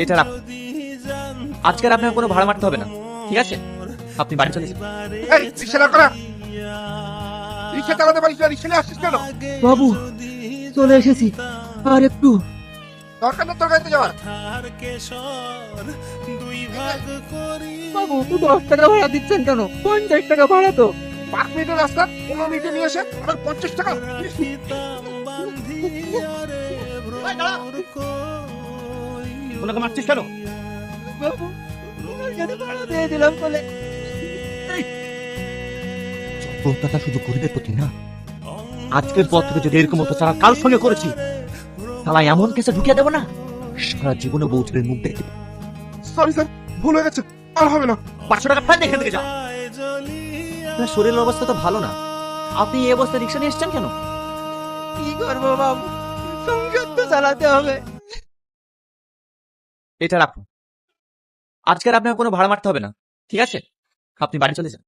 এটা রাখুন। আজকে আর আপনার কোনো ভাড়া মারতে হবে না, ঠিক আছে? আপনি বাড়ি চলে যান। এই রিক্সা দাঁড় করা। রিক্সা চালাতে পারিস না, রিক্সা নিয়ে আসছিস কেন? বাবু চলে এসেছি, আর একটু। দরকার না তোর গাড়িতে যাওয়ার। বাবু 10 টাকা ভাড়া দিচ্ছেন কেন? 50 টাকা ভাড়া তো। 5 মিনিটের রাস্তা 15 মিনিটে নিয়ে এসে আবার 50 টাকা। ওনাকে মারছিস কেন? বাবু ওনার কাছে ভাড়া দিয়ে দিলাম বলে। তোর কথা শুধু গরিবের প্রতি না, আজকের পর থেকে যদি এরকম হতো তারা কাল সঙ্গে করেছি, তাহলে এমন কেসে ঢুকিয়ে দেবো না, সারা জীবনে বউ ছেলের মুখ দেখে। সরি স্যার, ভুল হয়ে গেছে, আর হবে না। 500 টাকা ফাইন এখান থেকে যাও। আপনার শরীরের অবস্থা তো ভালো না, আপনি এই অবস্থায় রিক্সা নিয়ে এসছেন কেন? কি করবো বাবু, সংসার তো চালাতে হবে। এটা রাখুন। আজকে আর আপনার কোনো ভাড়া মারতে হবে না, ঠিক আছে? আপনি বাড়ি চলে যান।